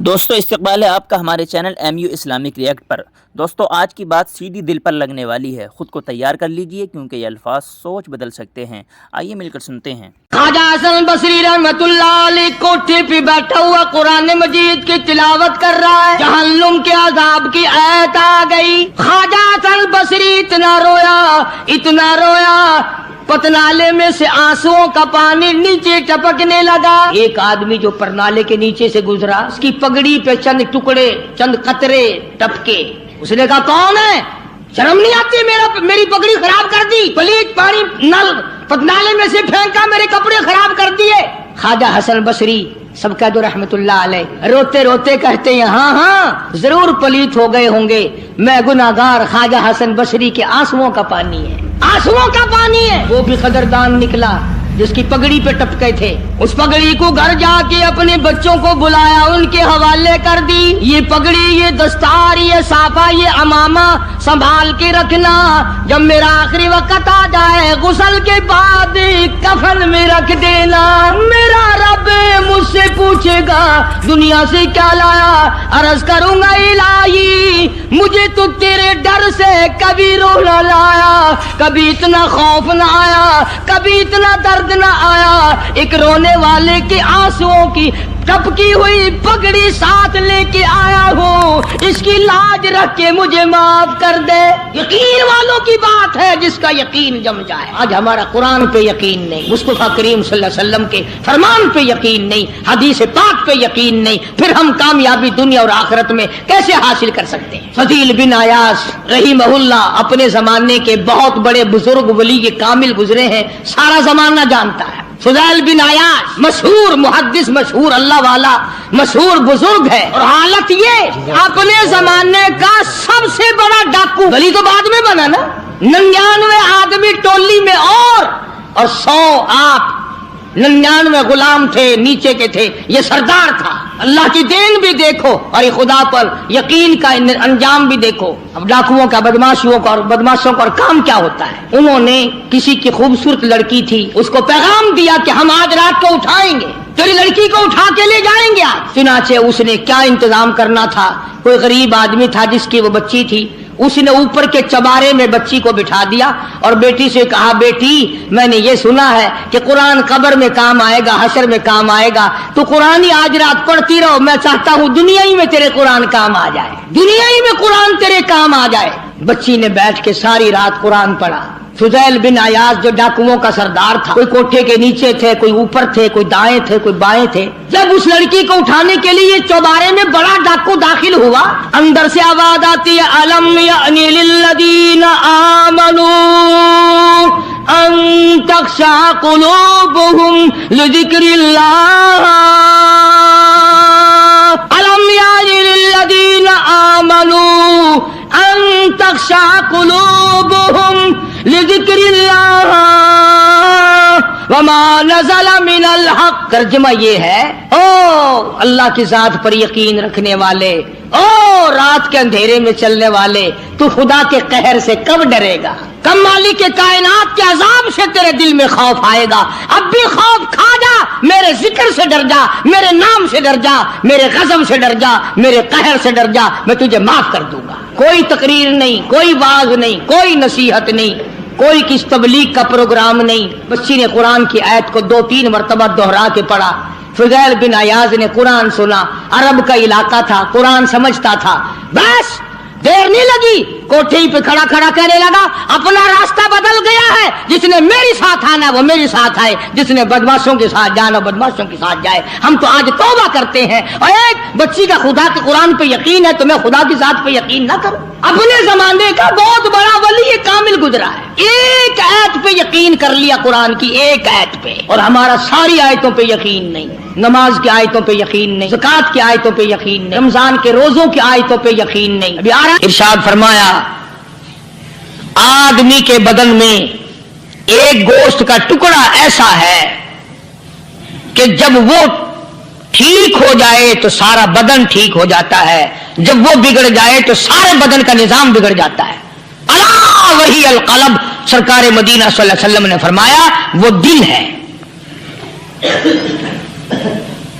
دوستو استقبال ہے آپ کا ہمارے چینل MU اسلامک ریئیکٹ پر۔ دوستو آج کی بات سیدھی دل پر لگنے والی ہے، خود کو تیار کر لیجئے کیونکہ یہ الفاظ سوچ بدل سکتے ہیں۔ آئیے مل کر سنتے ہیں۔ خواجہ حسن بصری رحمت اللہ علیہ کوٹھے پہ بیٹھا ہوا قرآن مجید کی تلاوت کر رہا ہے، جہنم کے عذاب کی آیت آ گئی۔ خواجہ حسن بصری اتنا رویا پتنالے میں سے آنسوؤں کا پانی نیچے ٹپکنے لگا۔ ایک آدمی جو پرنالے کے نیچے سے گزرا، اس کی پگڑی پہ چند ٹکڑے، چند قطرے ٹپکے۔ اس نے کہا کون ہے؟ شرم نہیں آتی؟ میری پگڑی خراب کر دی، پلیت پانی نل پتنالے میں سے پھینکا، میرے کپڑے خراب کر دیے۔ خواجہ حسن بصری سب کہہ دو رحمت اللہ علیہ، روتے روتے کہتے ہیں ہاں ضرور پلیت ہو گئے ہوں گے، میں گناہگار خواجہ حسن بصری کے آنسوؤں کا پانی ہے، آنسوؤں کا پانی ہے۔ وہ بھی قدردان نکلا جس کی پگڑی پہ ٹپکے تھے، اس پگڑی کو گھر جا کے اپنے بچوں کو بلایا، ان کے حوالے کر دی، یہ پگڑی، یہ دستار، یہ صافہ، یہ عمامہ سنبھال کے رکھنا، جب میرا آخری وقت آ جائے غسل کے بعد کفن میں رکھ دینا، میرا رب مجھ سے پوچھے گا دنیا سے کیا لایا، عرض کروں گا الہی مجھے تو تیرے ڈر سے کبھی روح نہ لایا، کبھی اتنا خوف نہ آیا، کبھی اتنا درد نہ آیا، ایک رونے والے کے آنسوؤں کی ٹپکی ہوئی پگڑی ساتھ لے کے آیا ہوں، اس کی لاج رکھ کے مجھے معاف کر دے۔ یقین والوں کی بات ہے جس کا یقین جم جائے۔ آج ہمارا قرآن پہ یقین نہیں، مصطفیٰ کریم صلی اللہ علیہ وسلم کے فرمان پہ یقین نہیں، حدیث پاک پہ یقین نہیں، پھر ہم کامیابی دنیا اور آخرت میں کیسے حاصل کر سکتے ہیں؟ فضیل بن عیاض رحمہ اللہ اپنے زمانے کے بہت بڑے بزرگ ولی کے کامل گزرے ہیں، سارا زمانہ جانتا ہے۔ فضیل بن عیاض مشہور محدث، مشہور اللہ والا، مشہور بزرگ ہے، اور حالت یہ اپنے زمانے کا سب سے بڑا ڈاکو، ولی تو بعد میں بنا نا، 99 آدمی ٹولی میں اور 100 آپ، 99 غلام تھے نیچے کے تھے، یہ سردار تھا۔ اللہ کی دین بھی دیکھو اور خدا پر یقین کا انجام بھی دیکھو۔ اب ڈاکوؤں کا، بدماشوں کا اور کام کیا ہوتا ہے؟ انہوں نے کسی کی خوبصورت لڑکی تھی، اس کو پیغام دیا کہ ہم آج رات کو اٹھائیں گے، تیری لڑکی کو اٹھا کے لے جائیں گے آج۔ چنانچہ اس نے کیا انتظام کرنا تھا، کوئی غریب آدمی تھا جس کی وہ بچی تھی، اس نے اوپر کے چبارے میں بچی کو بٹھا دیا اور بیٹی سے کہا بیٹی میں نے یہ سنا ہے کہ قرآن قبر میں کام آئے گا، حشر میں کام آئے گا، تو قرآن ہی آج رات پڑھتی رہو، میں چاہتا ہوں دنیا ہی میں تیرے قرآن کام آ جائے، دنیا ہی میں قرآن تیرے کام آ جائے۔ بچی نے بیٹھ کے ساری رات قرآن پڑھا۔ فضیل بن عیاض جو ڈاکوؤں کا سردار تھا، کوئی کوٹھے کے نیچے تھے، کوئی اوپر تھے، کوئی دائیں تھے، کوئی بائیں تھے، جب اس لڑکی کو اٹھانے کے لیے چوبارے میں بڑا ڈاکو داخل ہوا، اندر سے آواز آتی ہے الم یعنی للذین آمنوا ان تخشع قلوبهم لذکر اللہ، الم یعنی للذین آمنوا ان تخشع قلوبهم لذکر اللہ وما نزل من الحق۔ ترجمہ یہ ہے، او اللہ کی ذات پر یقین رکھنے والے، او رات کے اندھیرے میں چلنے والے، تو خدا کے قہر سے کب ڈرے گا؟ کب مالک کے کائنات کے عذاب سے تیرے دل میں خوف آئے گا؟ اب بھی خوف کھا جا، میرے ذکر سے ڈر جا، میرے نام سے ڈر جا، میرے غضب سے ڈر جا، میرے قہر سے ڈر جا، میں تجھے معاف کر دوں گا۔ کوئی تقریر نہیں، کوئی واعظ نہیں، کوئی نصیحت نہیں، کوئی کس تبلیغ کا پروگرام نہیں۔ بچی نے قرآن کی آیت کو 2-3 مرتبہ دوہرا کے پڑھا۔ فضیل بن عیاض نے قرآن سنا، عرب کا علاقہ تھا، قرآن سمجھتا تھا، بس دیر نہیں لگی، کوٹھے پہ کھڑا کہنے لگا اپنا راستہ بدل گیا ہے، جس نے میرے ساتھ آنا وہ میرے ساتھ آئے، جس نے بدماشوں کے ساتھ جانا بدماشوں کے ساتھ جائے۔ ہم تو آج توبہ کرتے ہیں، اور ایک بچی کا خدا کے قرآن پہ یقین ہے تو میں خدا کی ذات پہ یقین نہ کروں؟ اپنے زمانے کا بہت بڑا ولی کامل گزرا ہے، ایک آیت پہ یقین کر لیا، قرآن کی ایک آیت پہ، اور ہمارا ساری آیتوں پہ یقین نہیں، نماز کی آیتوں پہ یقین نہیں، زکوٰۃ کی آیتوں پہ یقین نہیں، رمضان کے روزوں کی آیتوں پہ یقین نہیں۔ ابھی ارشاد فرمایا آدمی کے بدن میں ایک گوشت کا ٹکڑا ایسا ہے کہ جب وہ ٹھیک ہو جائے تو سارا بدن ٹھیک ہو جاتا ہے، جب وہ بگڑ جائے تو سارے بدن کا نظام بگڑ جاتا ہے۔ الا وہی القلب، سرکار مدینہ صلی اللہ علیہ وسلم نے فرمایا وہ دل ہے۔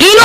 3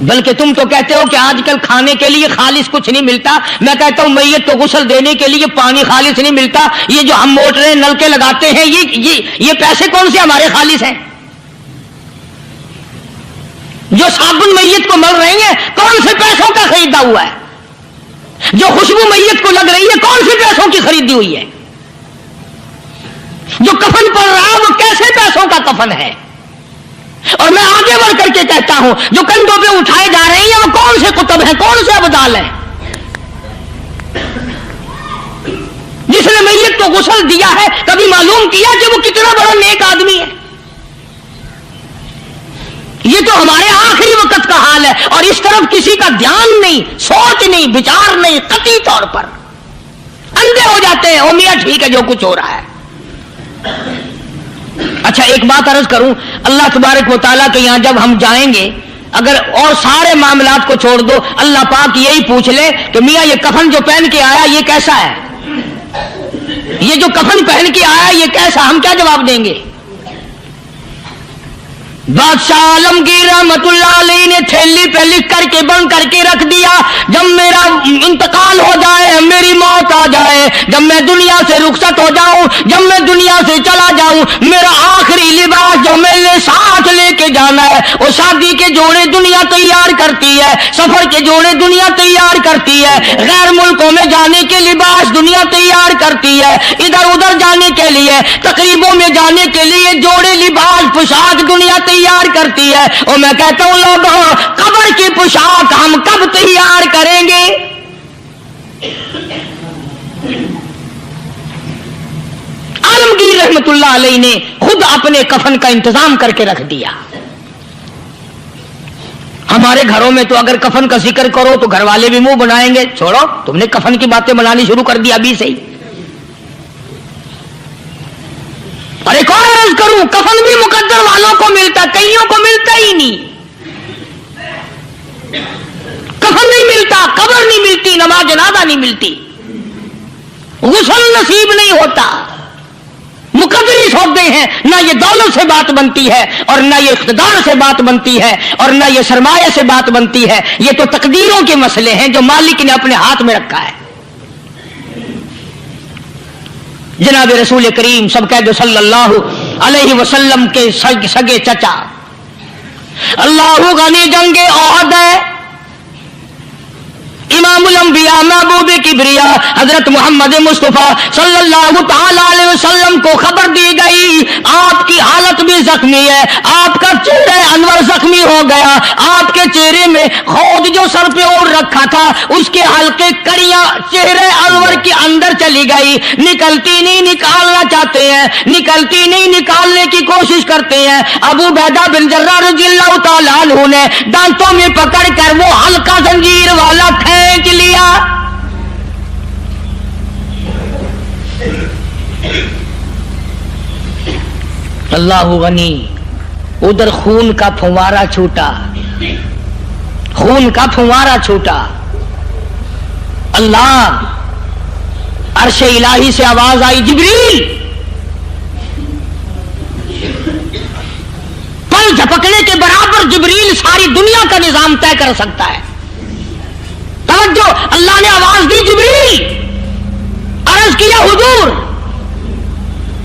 بلکہ تم تو کہتے ہو کہ آج کل کھانے کے لیے خالص کچھ نہیں ملتا. میں کہتا ہوں میت کو غسل دینے کے لیے پانی خالص نہیں ملتا. یہ جو ہم موٹریں نل کے لگاتے ہیں یہ پیسے کون سے ہمارے خالص ہیں؟ جو صابن میت کو مل رہی ہیں کون سے پیسوں کا خریدا ہوا ہے؟ جو خوشبو میت کو لگ رہی ہے کون سے پیسوں کی خریدی ہوئی ہے؟ جو کفن پڑ رہا ہے وہ کیسے پیسوں کا کفن ہے؟ اور میں آگے بڑھ کر کے کہتا ہوں جو کندھوں پہ اٹھائے جا رہے ہیں وہ کون سے کتب ہیں، کون سے ابدال ہیں؟ جس نے میت کو غسل دیا ہے کبھی معلوم کیا کہ وہ کتنا بڑا نیک آدمی ہے؟ یہ تو ہمارے آخری وقت کا حال ہے اور اس طرف کسی کا دھیان نہیں، سوچ نہیں، وچار نہیں. قطعی طور پر اندھے ہو جاتے ہیں. او میاں ٹھیک ہے جو کچھ ہو رہا ہے. اچھا ایک بات عرض کروں، اللہ تبارک و تعالیٰ کے یہاں جب ہم جائیں گے، اگر اور سارے معاملات کو چھوڑ دو، اللہ پاک یہی پوچھ لے کہ میاں یہ کفن جو پہن کے آیا یہ کیسا ہے؟ یہ جو کفن پہن کے آیا یہ کیسا؟ ہم کیا جواب دیں گے؟ بادشاہ عالمگیر رحمت اللہ علیہ نے تھیلی پہ لکھ کر کے بند کر کے رکھ دیا، جب میرا انتقال ہو جائے، میری موت آ جائے، جب میں دنیا سے رخصت ہو جاؤں، جب میں دنیا سے چلا جاؤں، میرا آخری لباس جو میں نے ساتھ لے کے جانا ہے وہ شادی کے جوڑے دنیا تیار کرتی ہے، سفر کے جوڑے دنیا تیار کرتی ہے، غیر ملکوں میں جانے کے لباس دنیا تیار کرتی ہے، ادھر ادھر جانے کے لیے، تقریبوں میں جانے کے لیے جوڑے لباس پوشاک دنیا تیار کرتی ہے. اور میں کہتا ہوں لوگوں، قبر کی پوشاک ہم کب تیار کریں گے؟ عالمگیر رحمت اللہ علیہ نے خود اپنے کفن کا انتظام کر کے رکھ دیا. ہمارے گھروں میں تو اگر کفن کا ذکر کرو تو گھر والے بھی منہ بنائیں گے، چھوڑو تم نے کفن کی باتیں بنانی شروع کر دی ابھی سے ہی. اور ایک اور عرض کروں، کفن بھی مقدر والوں کو ملتا، کئیوں کو ملتا ہی نہیں. کفن نہیں ملتا، قبر نہیں ملتی، نماز جنازہ نہیں ملتی، غسل نصیب نہیں ہوتا. مقدر اس ہوتے ہیں، نہ یہ دولت سے بات بنتی ہے اور نہ یہ اقتدار سے بات بنتی ہے اور نہ یہ سرمایہ سے بات بنتی ہے. یہ تو تقدیروں کے مسئلے ہیں جو مالک نے اپنے ہاتھ میں رکھا ہے. جناب رسول کریم سب کہہ دو صلی اللہ علیہ وسلم کے سگے چچا، اللہ غنی جنگ احد ہے، امام الانبیاء محبوب کبریا حضرت محمد مصطفیٰ صلی اللہ تعالی علیہ وسلم کو خبر دی گئی آپ کی حالت بھی زخمی ہے، آپ کا چہرہ انور زخمی ہو گیا، آپ کے چہرے میں خود جو سر پہ اوڑھ رکھا تھا اس کے ہلکے کڑیاں چہرے انور کے اندر چلی گئی، نکلتی نہیں، نکالنا چاہتے ہیں، نکلتی نہیں، نکالنے کی کوشش کرتے ہیں. ابو عبیدہ بن جراح رضی اللہ تعالیٰ عنہ نے دانتوں میں پکڑ کر وہ ہلکا زنجیر والا کھینچ لیا. اللہ غنی، ادھر خون کا پھوارا چھوٹا، خون کا پھوارا چھوٹا. اللہ، عرش الہی سے آواز آئی، جبریل. پل جھپکنے کے برابر جبریل ساری دنیا کا نظام طے کر سکتا ہے. توجہ، اللہ نے آواز دی، جبریل. عرض کیا حضور.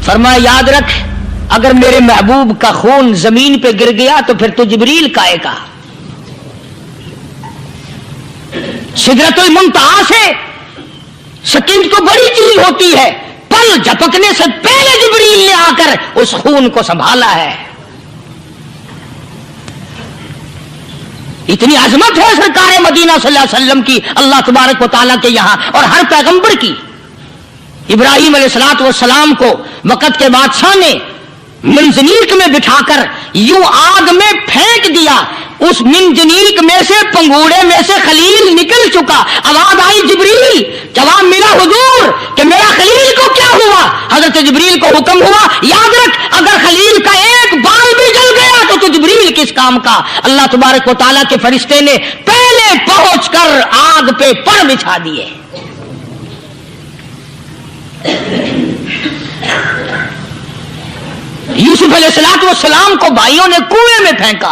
فرمایا یاد رکھ، اگر میرے محبوب کا خون زمین پہ گر گیا تو پھر تو جبریل کا آئے گا. سدرۃ المنتہا سے سکینت تو بڑی چیز ہوتی ہے، پل جھپکنے سے پہلے جبریل نے آ کر اس خون کو سنبھالا ہے. اتنی عظمت ہے سرکار مدینہ صلی اللہ علیہ وسلم کی اللہ تبارک و تعالیٰ کے یہاں اور ہر پیغمبر کی. ابراہیم علیہ الصلوۃ والسلام کو وقت کے بادشاہ نے منجنیق میں بٹھا کر یوں آگ میں پھینک دیا، اس منجنیق میں سے، پنگوڑے میں سے خلیل نکل چکا. آواز آئی جبریل، جواب ملا حضور کہ میرا خلیل کو کیا ہوا؟ حضرت جبریل کو حکم ہوا، یاد رکھ اگر خلیل کا ایک بال بھی جل گیا تو جبریل کس کام کا؟ اللہ تبارک و تعالیٰ کے فرشتے نے پہلے پہنچ کر آگ پہ پر بچھا دیے. یوسف علیہ السلام کو بھائیوں نے کنویں میں پھینکا،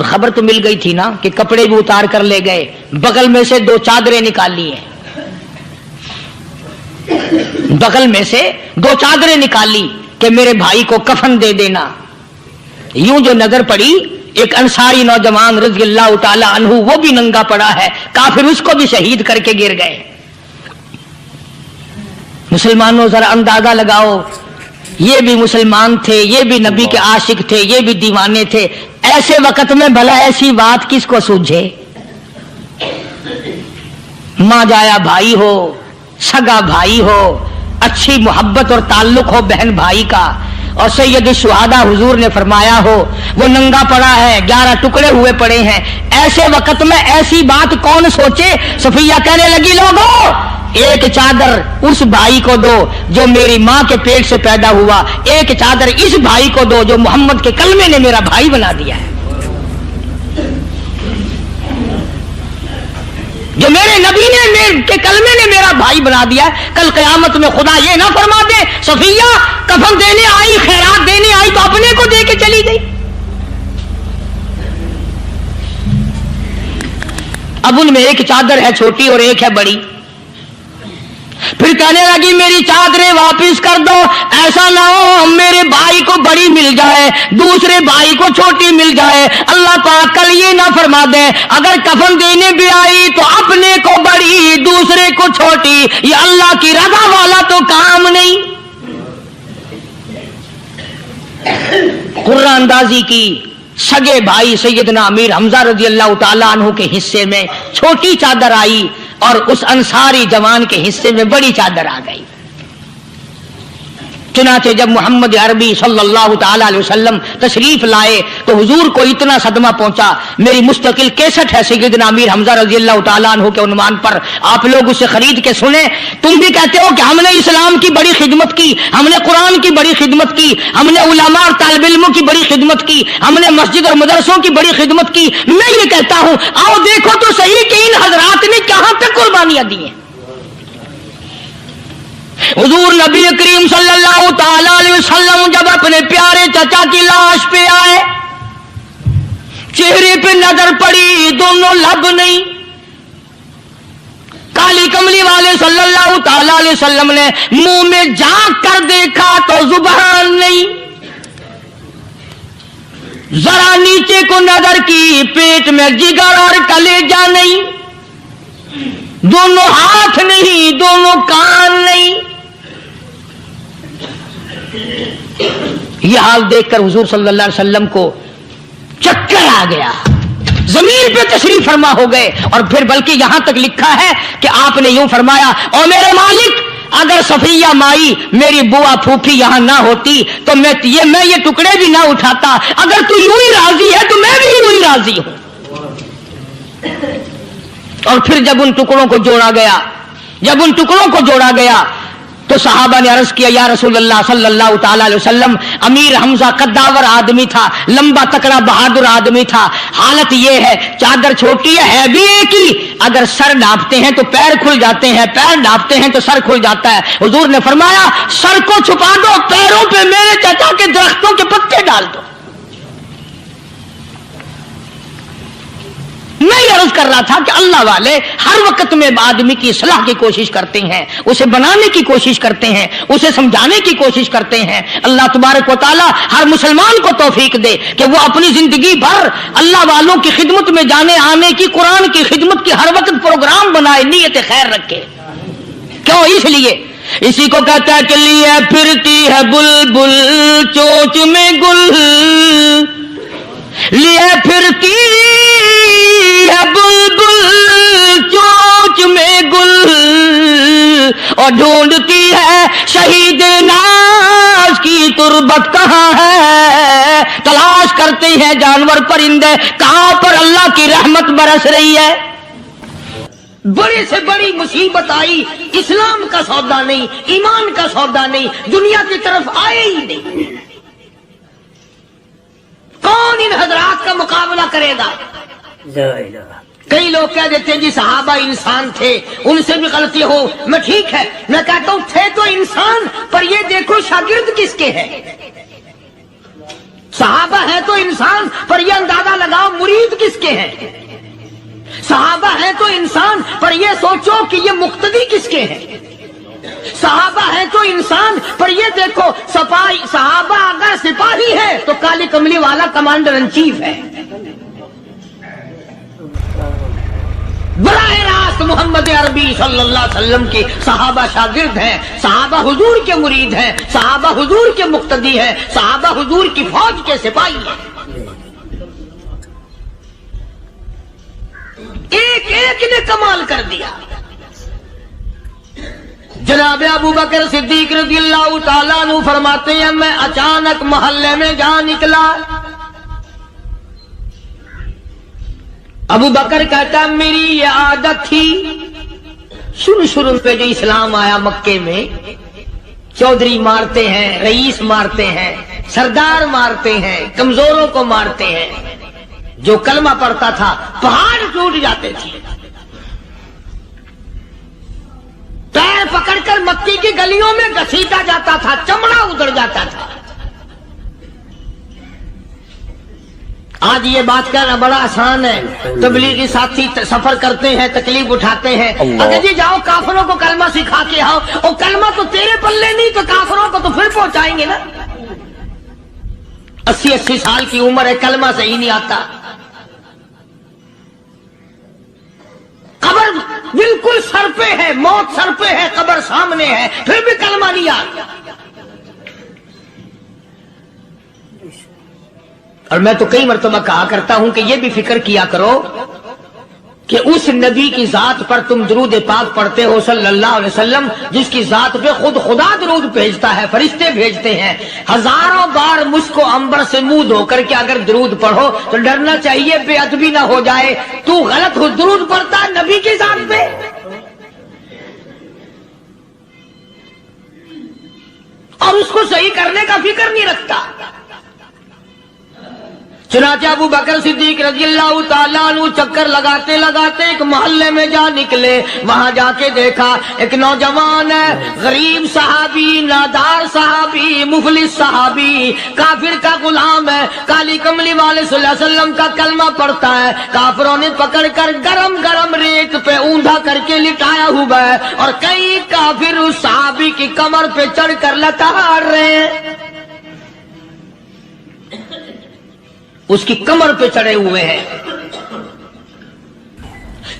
اور خبر تو مل گئی تھی نا کہ کپڑے بھی اتار کر لے گئے، بغل میں سے 2 چادریں نکالی ہیں، بغل میں سے 2 چادریں نکالی کہ میرے بھائی کو کفن دے دینا۔ یوں جو نظر پڑی ایک انصاری نوجوان رضی اللہ تعالی عنہ، وہ بھی ننگا پڑا ہے، کافر اس کو بھی شہید کر کے گر گئے۔ مسلمانوں ذرا اندازہ لگاؤ، یہ بھی مسلمان تھے، یہ بھی نبی کے عاشق تھے، یہ بھی دیوانے تھے، ایسے وقت میں بھلا ایسی بات کس کو سوجھے؟ ماں جایا بھائی ہو، سگا بھائی ہو، اچھی محبت اور تعلق ہو بہن بھائی کا، اور سید الشہداء حضور نے فرمایا ہو وہ ننگا پڑا ہے، 11 ٹکڑے ہوئے پڑے ہیں، ایسے وقت میں ایسی بات کون سوچے؟ صفیہ کہنے لگی لوگوں ایک چادر اس بھائی کو دو جو میری ماں کے پیٹ سے پیدا ہوا، ایک چادر اس بھائی کو دو جو محمد کے کلمے نے میرا بھائی بنا دیا ہے، جو میرے نبی نے کے کلمے نے میرا بھائی بنا دیا ہے۔ کل قیامت میں خدا یہ نہ فرما دے صفیہ کفن دینے آئی، خیرات دینے آئی تو اپنے کو دے کے چلی گئی۔ اب ان میں ایک چادر ہے چھوٹی اور ایک ہے بڑی، پھر کہنے لگی میری چادریں واپس کر دو، ایسا نہ ہو میرے بھائی کو بڑی مل جائے دوسرے بھائی کو چھوٹی مل جائے، اللہ پاک کل یہ نہ فرما دے اگر کفن دینے بھی آئی تو اپنے کو بڑی دوسرے کو چھوٹی، یہ اللہ کی رضا والا تو کام نہیں۔ قرہ اندازی کی، سگے بھائی سیدنا امیر حمزہ رضی اللہ تعالی عنہ کے حصے میں چھوٹی چادر آئی اور اس انصاری جوان کے حصے میں بڑی چادر آ گئی۔ چنانچہ جب محمد عربی صلی اللہ تعالی علیہ وسلم تشریف لائے تو حضور کو اتنا صدمہ پہنچا، میری مستقل کیسٹ ہے سیدنا امیر حمزہ رضی اللہ تعالیٰ عنہ کے عنوان پر، آپ لوگ اسے خرید کے سنیں۔ تم بھی کہتے ہو کہ ہم نے اسلام کی بڑی خدمت کی، ہم نے قرآن کی بڑی خدمت کی، ہم نے علماء اور طالب علموں کی بڑی خدمت کی، ہم نے مسجد اور مدرسوں کی بڑی خدمت کی۔ میں یہ کہتا ہوں آؤ دیکھو تو صحیح کہ ان حضرات نے کہاں تک قربانیاں دی ہیں۔ حضور نبی کریم صلی اللہ تعالی علیہ وسلم جب اپنے پیارے چچا کی لاش پہ آئے، چہرے پہ نظر پڑی دونوں لب نہیں، کالی کملی والے صلی اللہ تعالی علیہ وسلم نے منہ میں جھانک کر دیکھا تو زبان نہیں، ذرا نیچے کو نظر کی پیٹ میں جگر اور کلیجہ نہیں، دونوں ہاتھ نہیں، دونوں کان نہیں۔ یہ حال دیکھ کر حضور صلی اللہ علیہ وسلم کو چکر آ گیا، زمین پہ تشریف فرما ہو گئے، اور پھر بلکہ یہاں تک لکھا ہے کہ آپ نے یوں فرمایا او میرے مالک اگر صفیہ مائی میری بوا پھوپھی یہاں نہ ہوتی تو میں یہ ٹکڑے بھی نہ اٹھاتا، اگر تو یوں ہی راضی ہے تو میں بھی یوں ہی راضی ہوں۔ اور پھر جب ان ٹکڑوں کو جوڑا گیا تو صحابہ نے عرض کیا یا رسول اللہ صلی اللہ تعالی علیہ وسلم امیر حمزہ قداور آدمی تھا، لمبا تکڑا بہادر آدمی تھا، حالت یہ ہے چادر چھوٹی ہے بھی ایک ہی، اگر سر ڈھانپتے ہیں تو پیر کھل جاتے ہیں، پیر ڈھانپتے ہیں تو سر کھل جاتا ہے۔ حضور نے فرمایا سر کو چھپا دو، پیروں پہ میرے چچا کے درختوں کے پتے ڈال دو۔ میں یہ عرض کر رہا تھا کہ اللہ والے ہر وقت میں آدمی کی اصلاح کی کوشش کرتے ہیں، اسے بنانے کی کوشش کرتے ہیں، اسے سمجھانے کی کوشش کرتے ہیں۔ اللہ تبارک و تعالی ہر مسلمان کو توفیق دے کہ وہ اپنی زندگی بھر اللہ والوں کی خدمت میں جانے آنے کی، قرآن کی خدمت کی ہر وقت پروگرام بنائے، نیت خیر رکھے۔ کیوں؟ اس لیے اسی کو کہتا ہے کہ لیے پھرتی ہے بلبل چوچ میں گل، لیے پھرتی ہے بلبل چوچ میں گل، اور ڈھونڈتی ہے شہید ناز کی تربت کہاں ہے، تلاش کرتے ہیں جانور پرندے کہاں پر اللہ کی رحمت برس رہی ہے۔ بڑے سے بڑی مصیبت آئی، اسلام کا سودا نہیں، ایمان کا سودا نہیں، دنیا کی طرف آئے ہی نہیں، کون ان حضرات کا مقابلہ کرے گا؟ کئی لوگ کہہ دیتے ہیں جی صحابہ انسان تھے، ان سے بھی غلطی ہو، میں ٹھیک ہے، میں کہتا ہوں تھے تو انسان، پر یہ دیکھو شاگرد کس کے ہیں۔ صحابہ ہے تو انسان، پر یہ اندازہ لگاؤ مرید کس کے ہیں؟ صحابہ ہے تو انسان، پر یہ سوچو کہ یہ مقتدی کس کے ہیں؟ صحابہ ہے تو انسان، پر یہ دیکھو صحابہ اگر سپاہی ہے تو کالی کملی والا کمانڈر ان چیف ہے، براہ راست محمد عربی صلی اللہ علیہ وسلم کے صحابہ شاگرد ہیں، صحابہ حضور کے مرید ہیں، صحابہ حضور کے مقتدی ہیں، صحابہ حضور کی فوج کے سپاہی ہیں۔ ایک ایک نے کمال کر دیا۔ جناب ابو بکر صدیق رضی اللہ تعالیٰ عنہ فرماتے ہیں میں اچانک محلے میں جا نکلا۔ ابو بکر کہتا میری یہ عادت تھی، شروع پہ جو اسلام آیا مکے میں، چودھری مارتے ہیں، رئیس مارتے ہیں، سردار مارتے ہیں، کمزوروں کو مارتے ہیں، جو کلمہ پڑھتا تھا پہاڑ ٹوٹ جاتے تھے، پیر پکڑ کر مکی کی گلیوں میں گھسیٹا جاتا تھا، چمڑا ادھڑ جاتا تھا۔ آج یہ بات کرنا بڑا آسان ہے، تبلیغی ساتھی سفر کرتے ہیں، تکلیف اٹھاتے ہیں، اگر جی جاؤ کافروں کو کلمہ سکھا کے آؤ، اور کلمہ تو تیرے پلے نہیں تو کافروں کو تو پھر پہنچائیں گے نا۔ 80 سال کی عمر ہے، کلمہ صحیح نہیں آتا، قبر بالکل سر پہ ہے، موت سر پہ ہے، قبر سامنے ہے، پھر بھی کلمہ نہیں آتا۔ اور میں تو کئی مرتبہ کہا کرتا ہوں کہ یہ بھی فکر کیا کرو کہ اس نبی کی ذات پر تم درود پاک پڑھتے ہو صلی اللہ علیہ وسلم، جس کی ذات پہ خود خدا درود بھیجتا ہے، فرشتے بھیجتے ہیں، ہزاروں بار مجھ کو عنبر سے منہ دھو کر کے اگر درود پڑھو تو ڈرنا چاہیے بے ادبی نہ ہو جائے، تو غلط ہو درود پڑھتا ہے نبی کی ذات پہ۔ اور اس کو صحیح کرنے کا فکر نہیں رکھتا۔ چنانچہ ابو بکر صدیق رضی اللہ تعالیٰ عنہ چکر لگاتے لگاتے ایک محلے میں جا نکلے، وہاں جا کے دیکھا ایک نوجوان ہے، غریب صحابی، نادار صحابی، مفلس صحابی، کافر کا غلام ہے، کالی کملی والے صلی اللہ علیہ وسلم کا کلمہ پڑھتا ہے، کافروں نے پکڑ کر گرم گرم ریت پہ اوندا کر کے لٹایا ہوا ہے، اور کئی کافر اس صحابی کی کمر پہ چڑھ کر لتاڑ رہے ہیں، اس کی کمر پہ چڑھے ہوئے ہیں۔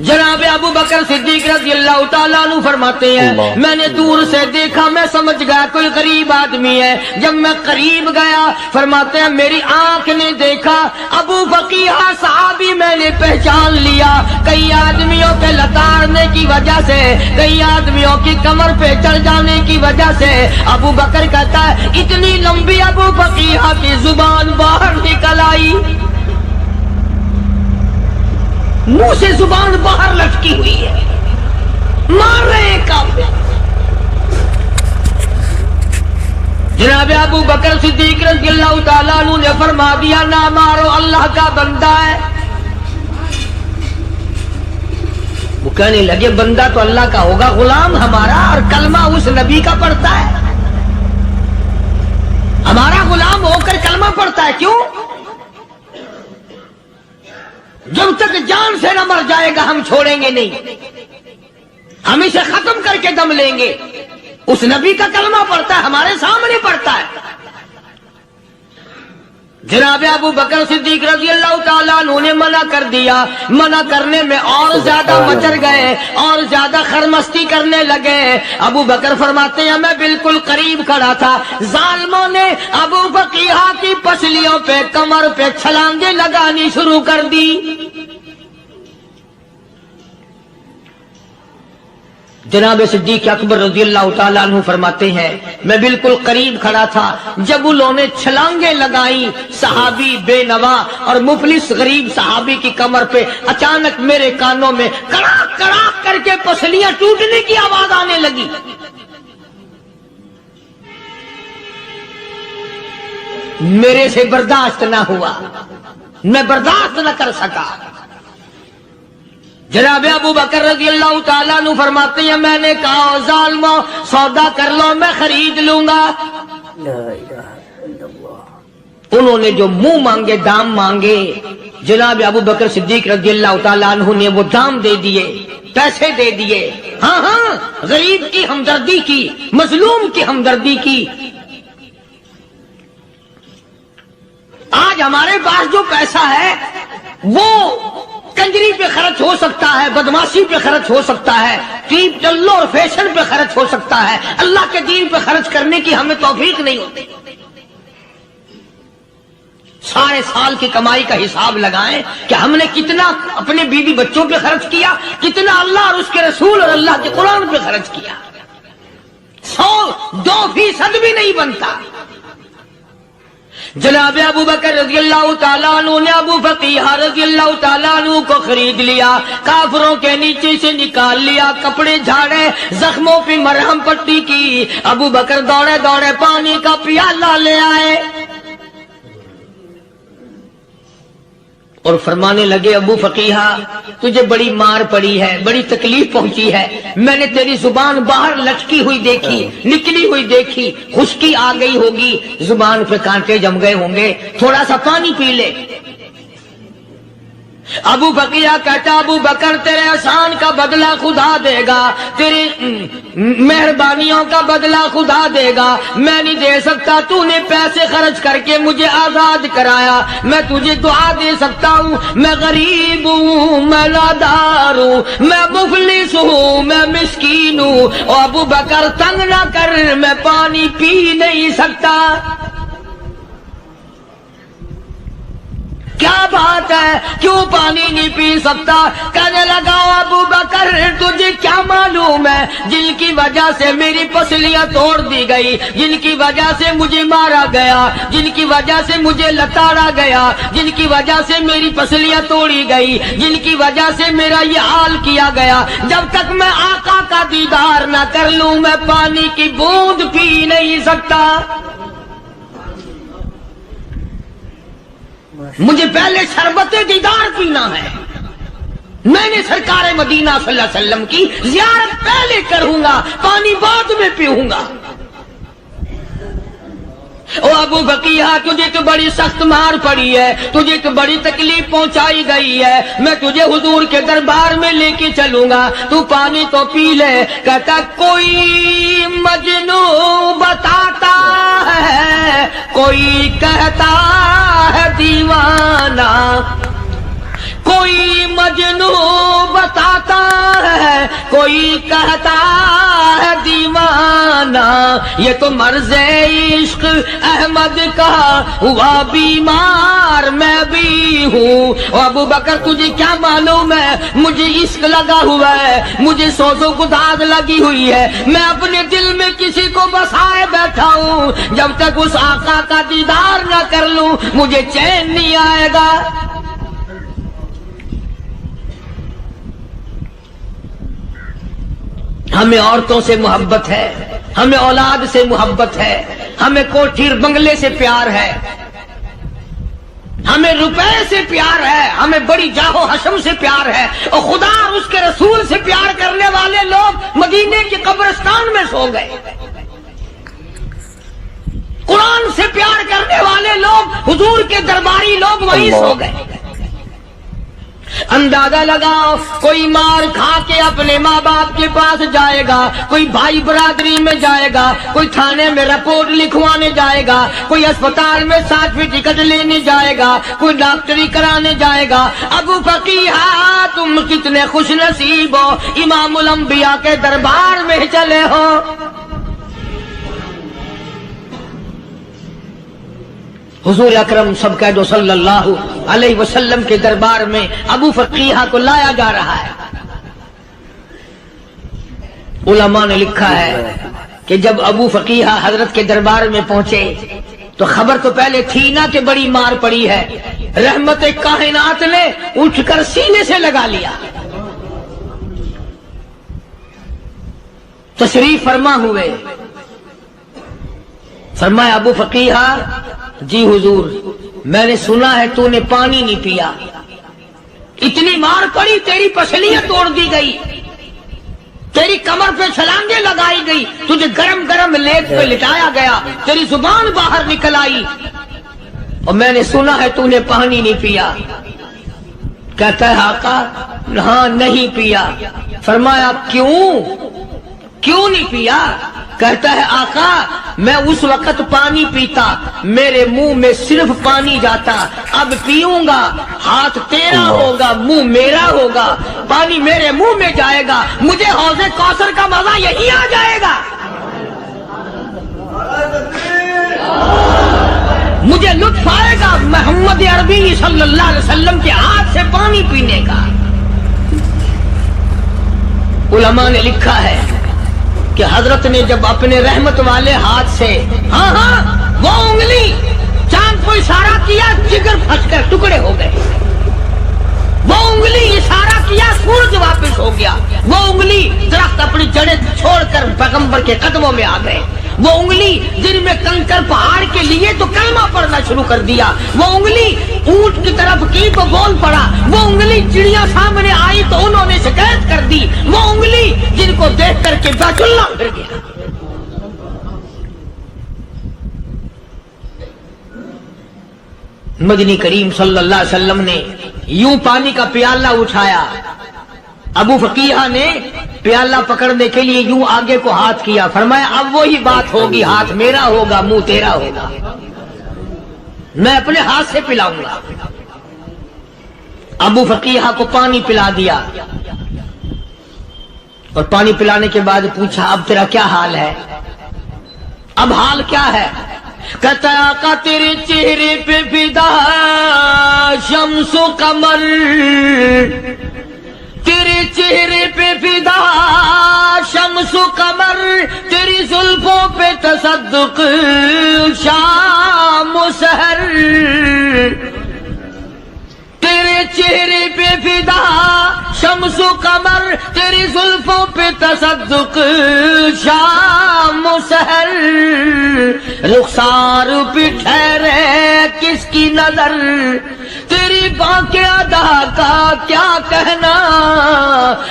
جناب ابو بکر صدیق رضی اللہ تعالیٰ عنہ فرماتے ہیں میں نے دور سے دیکھا، میں سمجھ گیا کوئی غریب آدمی ہے، جب میں قریب گیا فرماتے ہیں میری آنکھ نے دیکھا ابو بقیہ صحابی، میں نے پہچان لیا، کئی آدمیوں کے لتاڑنے کی وجہ سے، کئی آدمیوں کی کمر پہ چڑھ جانے کی وجہ سے ابو بکر کہتا ہے اتنی لمبی ابو بقیہ کی زبان باہر نکل آئی، منہ سے زبان باہر لٹکی ہوئی ہے، مار رہے ہیں کافر۔ جناب ابو بکر صدیق رضی اللہ تعالیٰ عنہ نے فرما دیا نہ مارو، اللہ کا بندہ ہے۔ وہ کہنے لگے بندہ تو اللہ کا ہوگا، غلام ہمارا، اور کلمہ اس نبی کا پڑھتا ہے، ہمارا غلام ہو کر کلمہ پڑھتا ہے، کیوں؟ جب تک جان سے نہ مر جائے گا ہم چھوڑیں گے نہیں، ہم اسے ختم کر کے دم لیں گے۔ اس نبی کا کلمہ پڑھتا ہے، ہمارے سامنے پڑھتا ہے۔ جناب ابو بکر صدیق رضی اللہ تعالیٰ عنہ نے منع کر دیا، منع کرنے میں اور زیادہ مچر گئے، اور زیادہ خرمستی کرنے لگے۔ ابو بکر فرماتے ہیں میں بالکل قریب کھڑا تھا، ظالموں نے ابو بقیہ کی پسلیوں پہ، کمر پہ چھلانگیں لگانی شروع کر دی۔ جناب صدیق اکبر رضی اللہ تعالیٰ عنہ فرماتے ہیں میں بالکل قریب کھڑا تھا، جب انہوں نے چھلانگیں لگائیں صحابی بے نوا اور مفلس غریب صحابی کی کمر پہ، اچانک میرے کانوں میں کڑاک کڑاک کر کے پسلیاں ٹوٹنے کی آواز آنے لگی۔ میرے سے برداشت نہ ہوا، میں برداشت نہ کر سکا۔ جناب ابو بکر رضی اللہ تعالیٰ عنہ فرماتے ہیں میں نے کہا ظالموں سودا کر لو، میں خرید لوں گا۔ انہوں نے جو منہ مانگے دام مانگے، جناب ابو بکر صدیق رضی اللہ تعالیٰ عنہ نے وہ دام دے دیے، پیسے دے دیے. ہاں غریب کی ہمدردی کی، مظلوم کی ہمدردی کی. آج ہمارے پاس جو پیسہ ہے وہ کنجری پہ خرچ ہو سکتا ہے، بدماشی پہ خرچ ہو سکتا ہے، ٹیپ ٹلو اور فیشن پہ خرچ ہو سکتا ہے، اللہ کے دین پہ خرچ کرنے کی ہمیں توفیق نہیں ہوتی. سارے سال کی کمائی کا حساب لگائیں کہ ہم نے کتنا اپنے بیوی بچوں پہ خرچ کیا، کتنا اللہ اور اس کے رسول اور اللہ کے قرآن پہ خرچ کیا. 100-2% بھی نہیں بنتا. جناب ابو بکر رضی اللہ تعالیٰ عنہ نے ابو فقیہ رضی اللہ تعالیٰ عنہ کو خرید لیا، کافروں کے نیچے سے نکال لیا، کپڑے جھاڑے، زخموں پہ مرہم پٹی کی. ابو بکر دوڑے دوڑے پانی کا پیالہ لے آئے اور فرمانے لگے، ابو فقیہ تجھے بڑی مار پڑی ہے، بڑی تکلیف پہنچی ہے، میں نے تیری زبان باہر لٹکی ہوئی دیکھی، نکلی ہوئی دیکھی، خشکی آ گئی ہوگی، زبان پہ کانٹے جم گئے ہوں گے، تھوڑا سا پانی پی لے. ابو فقیہ کہتا، ابو بکر تیرے احسان کا بدلہ خدا دے گا، تیری مہربانیوں کا بدلہ خدا دے گا. میں نہیں دے سکتا، تو نے پیسے خرچ کر کے مجھے آزاد کرایا، میں تجھے دعا دے سکتا ہوں. میں غریب ہوں، میں نادار ہوں، میں مفلس ہوں، میں مسکین ہوں، اور ابو بکر تنگ نہ کر، میں پانی پی نہیں سکتا. کیا بات ہے، کیوں پانی نہیں پی سکتا؟ کہنے لگا، ابو بکر تجھے کیا معلوم ہے جن کی وجہ سے میری پسلیاں توڑ دی گئی، جن کی وجہ سے مجھے مارا گیا، جن کی وجہ سے مجھے لتاڑا گیا، جن کی وجہ سے میری پسلیاں توڑی گئی، جن کی وجہ سے میرا یہ حال کیا گیا، جب تک میں آقا کا دیدار نہ کر لوں میں پانی کی بوند پی نہیں سکتا. مجھے پہلے شربت دیدار پینا ہے. میں نے سرکار مدینہ صلی اللہ علیہ وسلم کی زیارت پہلے کروں گا، پانی بعد میں پیوں گا. او ابو فقیہ تجھے تو بڑی سخت مار پڑی ہے، تجھے تو بڑی تکلیف پہنچائی گئی ہے، میں تجھے حضور کے دربار میں لے کے چلوں گا، تو پانی تو پی لے. کہتا، کوئی مجنوں بتاتا ہے، کوئی کہتا ہے دیوانہ، کوئی مجنوں بتاتا ہے، کوئی کہتا ہے دیوانہ. یہ تو مرض عشق احمد کا ہوا بیمار میں بھی ہوں. اور ابو بکر تجھے کیا معلوم ہے، مجھے عشق لگا ہوا ہے، مجھے سوز و گداز لگی ہوئی ہے، میں اپنے دل میں کسی کو بسائے بیٹھا ہوں، جب تک اس آقا کا دیدار نہ کر لوں مجھے چین نہیں آئے گا. ہمیں عورتوں سے محبت ہے، ہمیں اولاد سے محبت ہے، ہمیں کوٹھی بنگلے سے پیار ہے، ہمیں روپے سے پیار ہے، ہمیں بڑی جاہ و حشم سے پیار ہے، اور خدا اور اس کے رسول سے پیار کرنے والے لوگ مدینے کے قبرستان میں سو گئے. قرآن سے پیار کرنے والے لوگ، حضور کے درباری لوگ وہیں سو گئے. اندازہ لگاؤ، کوئی مار کھا کے اپنے ماں باپ کے پاس جائے گا، کوئی بھائی برادری میں جائے گا، کوئی تھانے میں رپورٹ لکھوانے جائے گا، کوئی اسپتال میں سرٹیفکیٹ لینے جائے گا، کوئی ڈاکٹری کرانے جائے گا. ابو فقیہ تم کتنے خوش نصیب ہو، امام الانبیاء کے دربار میں چلے ہو. حضور اکرم سب کہہ دو صلی اللہ علیہ وسلم کے دربار میں ابو فقیہ کو لایا جا رہا ہے. علماء نے لکھا ہے کہ جب ابو فقیہ حضرت کے دربار میں پہنچے تو خبر تو پہلے تھی نہ کہ بڑی مار پڑی ہے، رحمت کائنات نے اٹھ کر سینے سے لگا لیا. تشریف فرما ہوئے، فرمایا، ابو فقیہ جی حضور، میں نے سنا ہے تو نے پانی نہیں پیا، اتنی مار پڑی، تیری پسلیاں توڑ دی گئی، تیری کمر پہ چھلانگیں لگائی گئی، تجھے گرم گرم لیپ پہ لٹایا گیا، تیری زبان باہر نکل آئی، اور میں نے سنا ہے تو نے پانی نہیں پیا. کہتا ہے آقا ہاں نہیں پیا. فرمایا کیوں نہیں پیا؟ کہتا ہے آقا میں اس وقت پانی پیتا میرے منہ میں صرف پانی جاتا, اب پیوں گا ہاتھ تیرا ہوگا منہ میرا ہوگا, پانی میرے منہ میں جائے گا, مجھے حوض کوثر کا مزہ یہی آ جائے گا, مجھے لطف آئے گا محمد عربی صلی اللہ علیہ وسلم کے ہاتھ سے پانی پینے کا. علماء نے لکھا ہے کہ حضرت نے جب اپنے رحمت والے ہاتھ سے وہ انگلی چاند کو اشارہ کیا, جگر پھنس کر ٹکڑے ہو گئے. وہ انگلی اشارہ کیا, سورج واپس ہو گیا. وہ انگلی درخت اپنی جڑیں چھوڑ کر پیغمبر کے قدموں میں آ گئے. وہ انگلی جن میں کنکر پہاڑ کے لیے تو کلمہ پڑھنا شروع کر دیا. وہ انگلی اونٹ کی طرف کی تو بول پڑا. وہ انگلی چڑیاں سامنے آئی تو انہوں نے شکایت کر دی. وہ انگلی جن کو دیکھ کر کے بیت اللہ پھر گیا. مدنی کریم صلی اللہ علیہ وسلم نے یوں پانی کا پیالہ اٹھایا. ابو فقیہ نے پیالہ پکڑنے کے لیے یوں آگے کو ہاتھ کیا. فرمایا اب وہی بات ہوگی, ہاتھ میرا ہوگا منہ تیرا ہوگا, میں اپنے ہاتھ سے پلاؤں گا. ابو فقیہ کو پانی پلا دیا اور پانی پلانے کے بعد پوچھا اب تیرا کیا حال ہے؟ اب حال کیا ہے؟ کہتا ہے آقا تیرے چہرے پہ فدا شمس و قمر, تیرے چہرے پہ فدا شمس و قمر, تیری زلفوں پہ تصدق شام و سحر, تیرے چہرے پہ فدا شمس و قمر, تیری زلفوں پہ تصدق شام و سحر, رخسار پہ ٹھہرے کس کی نظر, تیری بانکے ادا کا کیا کہنا,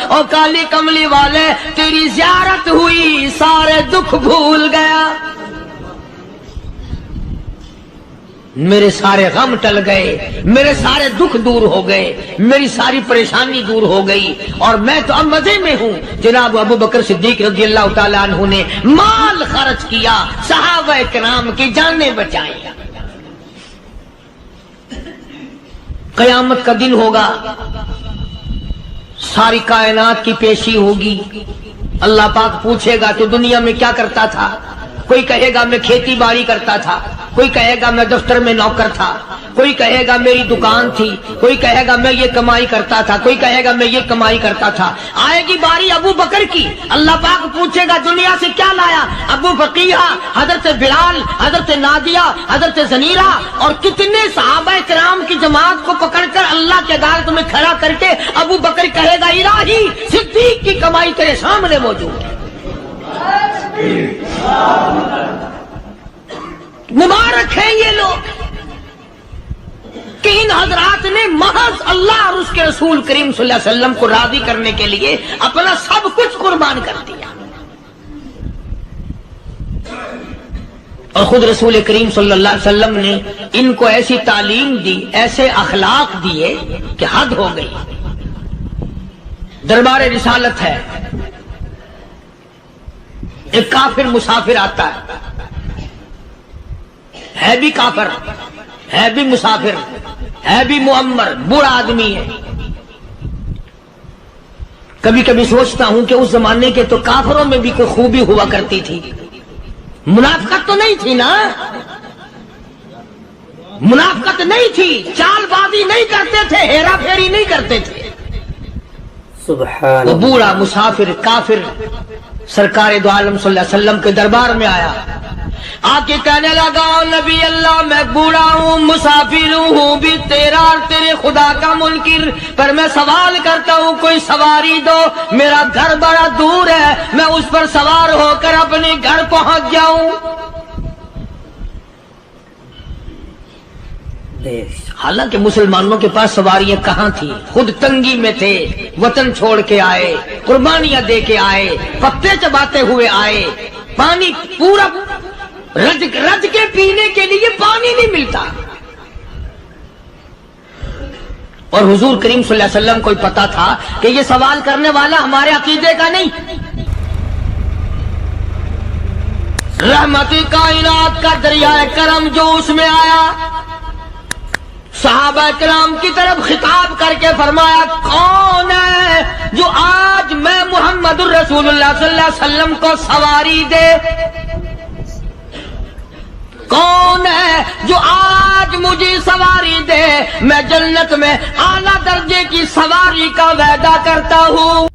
اور کالی کملی والے تیری زیارت ہوئی سارے دکھ بھول گیا. میرے سارے غم ٹل گئے, میرے سارے دکھ دور ہو گئے, میری ساری پریشانی دور ہو گئی, اور میں تو اب مزے میں ہوں. جناب ابو بکر صدیق رضی اللہ تعالیٰ عنہ نے مال خرچ کیا, صحابہ کرام کی جانیں بچائیں. قیامت کا دن ہوگا, ساری کائنات کی پیشی ہوگی. اللہ پاک پوچھے گا تو دنیا میں کیا کرتا تھا؟ کوئی کہے گا میں کھیتی باڑی کرتا تھا, کوئی کہے گا میں دفتر میں نوکر تھا, کوئی کہے گا میری دکان تھی, کوئی کہے گا میں یہ کمائی کرتا تھا, کوئی کہے گا میں یہ کمائی کرتا تھا. آئے گی باری ابو بکر کی, اللہ پاک پوچھے گا دنیا سے کیا لایا؟ ابو فقیہ, حضرت بلال, حضرت نادیہ, حضرت زنیرہ اور کتنے صحابہ کرام کی جماعت کو پکڑ کر اللہ کے عدالت میں کھڑا کر کے ابو بکر کہے گا الہی صدیق کی کمائی تیرے سامنے موجود ہے. مبارک ہیں یہ لوگ کہ ان حضرات نے محض اللہ اور اس کے رسول کریم صلی اللہ علیہ وسلم کو راضی کرنے کے لیے اپنا سب کچھ قربان کر دیا. اور خود رسول کریم صلی اللہ علیہ وسلم نے ان کو ایسی تعلیم دی, ایسے اخلاق دیے کہ حد ہو گئی. دربار رسالت ہے, ایک کافر مسافر آتا ہے بھی کافر, ہے بھی مسافر, ہے بھی معمر, بوڑھا آدمی ہے. کبھی کبھی سوچتا ہوں کہ اس زمانے کے تو کافروں میں بھی کوئی خوبی ہوا کرتی تھی, منافقت تو نہیں تھی نا, منافقت نہیں تھی, چال بازی نہیں کرتے تھے, ہیرا پھیری نہیں کرتے تھے. وہ بوڑھا مسافر کافر سرکار دو عالم صلی اللہ علیہ وسلم کے دربار میں آیا, آ کے کہنے لگا نبی اللہ میں بوڑھا ہوں, مسافر ہوں بھی تیرا اور تیرے خدا کا منکر, پر میں سوال کرتا ہوں کوئی سواری دو, میرا گھر بڑا دور ہے, میں اس پر سوار ہو کر اپنے گھر پہنچ جاؤں. حالانکہ مسلمانوں کے پاس سواریاں کہاں تھی, خود تنگی میں تھے, وطن چھوڑ کے آئے, قربانیاں دے کے آئے, پتے چباتے ہوئے آئے, پانی پورا رج کے پینے کے لیے پانی نہیں ملتا. اور حضور کریم صلی اللہ علیہ وسلم کو پتا تھا کہ یہ سوال کرنے والا ہمارے عقیدے کا نہیں. رحمت کائنات کا دریائے کرم جوش میں آیا، صحابہ کرام کی طرف خطاب کر کے فرمایا کون ہے جو آج میں محمد الرسول اللہ صلی اللہ علیہ وسلم کو سواری دے؟ کون ہے جو آج مجھے سواری دے؟ میں جنت میں اعلیٰ درجے کی سواری کا وعدہ کرتا ہوں.